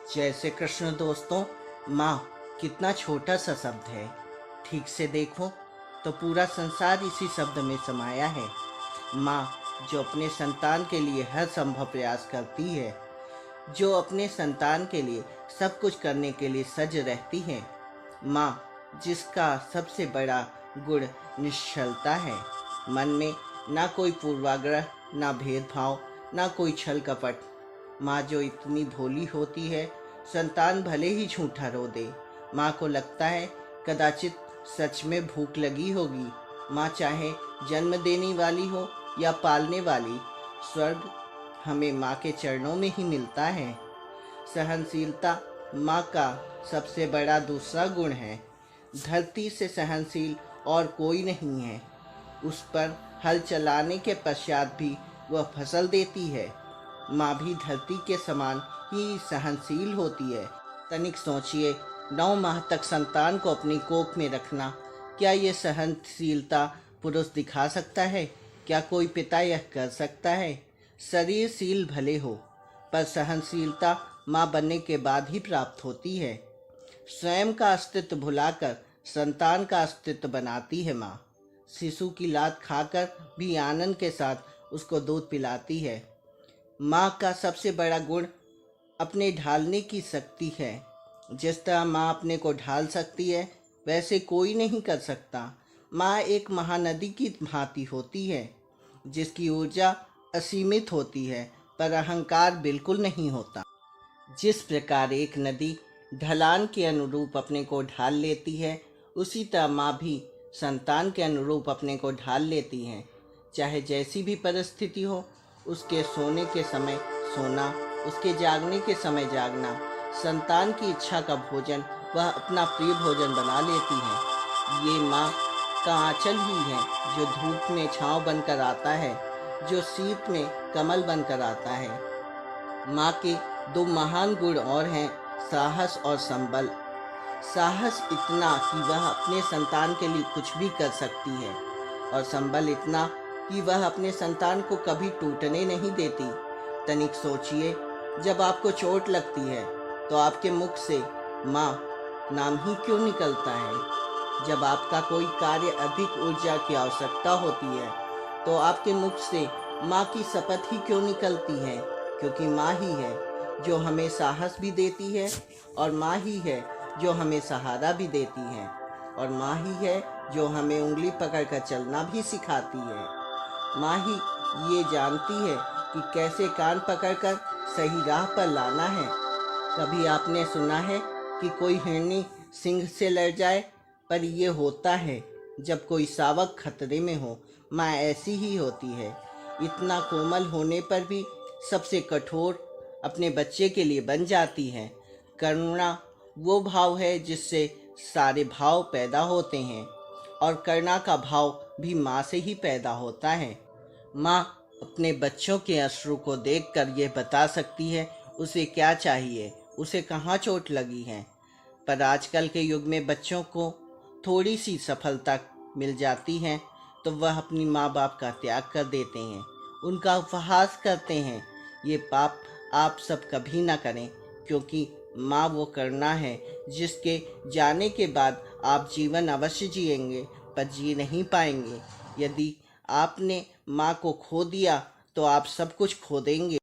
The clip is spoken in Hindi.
जय श्री कृष्ण दोस्तों। माँ कितना छोटा सा शब्द है। ठीक से देखो तो पूरा संसार इसी शब्द में समाया है। माँ जो अपने संतान के लिए हर संभव प्रयास करती है, जो अपने संतान के लिए सब कुछ करने के लिए सज रहती है। माँ जिसका सबसे बड़ा गुण निश्चलता है। मन में ना कोई पूर्वाग्रह, ना भेदभाव, ना कोई छल कपट। माँ जो इतनी भोली होती है, संतान भले ही झूठा रो दे, माँ को लगता है कदाचित सच में भूख लगी होगी। माँ चाहे जन्म देने वाली हो या पालने वाली, स्वर्ग हमें माँ के चरणों में ही मिलता है। सहनशीलता माँ का सबसे बड़ा दूसरा गुण है। धरती से सहनशील और कोई नहीं है। उस पर हल चलाने के पश्चात भी वह फसल देती है। माँ भी धरती के समान ही सहनशील होती है। तनिक सोचिए, 9 माह तक संतान को अपनी कोख में रखना, क्या ये सहनशीलता पुरुष दिखा सकता है? क्या कोई पिता यह कर सकता है? शरीरशील भले हो, पर सहनशीलता माँ बनने के बाद ही प्राप्त होती है। स्वयं का अस्तित्व भुलाकर संतान का अस्तित्व बनाती है माँ। शिशु की लात खाकर भी आनंद के साथ उसको दूध पिलाती है। माँ का सबसे बड़ा गुण अपने ढालने की शक्ति है। जिस तरह माँ अपने को ढाल सकती है, वैसे कोई नहीं कर सकता। माँ एक महानदी की भांति होती है, जिसकी ऊर्जा असीमित होती है, पर अहंकार बिल्कुल नहीं होता। जिस प्रकार एक नदी ढलान के अनुरूप अपने को ढाल लेती है, उसी तरह माँ भी संतान के अनुरूप अपने को ढाल लेती है। चाहे जैसी भी परिस्थिति हो, उसके सोने के समय सोना, उसके जागने के समय जागना, संतान की इच्छा का भोजन वह अपना प्रिय भोजन बना लेती है। ये माँ का आंचल ही है जो धूप में छांव बनकर आता है, जो शीत में कमल बनकर आता है। माँ के 2 महान गुण और हैं, साहस और संबल। साहस इतना कि वह अपने संतान के लिए कुछ भी कर सकती है, और संबल इतना कि वह अपने संतान को कभी टूटने नहीं देती। तनिक सोचिए, जब आपको चोट लगती है तो आपके मुख से माँ नाम ही क्यों निकलता है? जब आपका कोई कार्य अधिक ऊर्जा की आवश्यकता होती है तो आपके मुख से माँ की शपथ ही क्यों निकलती है? क्योंकि माँ ही है जो हमें साहस भी देती है, और माँ ही है जो हमें सहारा भी देती है, और माँ ही है जो हमें उंगली पकड़कर चलना भी सिखाती है। माँ ही ये जानती है कि कैसे कान पकड़कर सही राह पर लाना है। कभी आपने सुना है कि कोई हिरनी सिंह से लड़ जाए? पर यह होता है जब कोई शावक खतरे में हो। माँ ऐसी ही होती है। इतना कोमल होने पर भी सबसे कठोर अपने बच्चे के लिए बन जाती है। करुणा वो भाव है जिससे सारे भाव पैदा होते हैं, और करुणा का भाव भी माँ से ही पैदा होता है। माँ अपने बच्चों के अश्रु को देखकर यह बता सकती है उसे क्या चाहिए, उसे कहाँ चोट लगी है। पर आजकल के युग में बच्चों को थोड़ी सी सफलता मिल जाती है तो वह अपनी माँ बाप का त्याग कर देते हैं, उनका उपहास करते हैं। ये पाप आप सब कभी ना करें, क्योंकि माँ वो करना है जिसके जाने के बाद आप जीवन अवश्य जिएंगे, पर जी नहीं पाएंगे। यदि आपने माँ को खो दिया तो आप सब कुछ खो देंगे।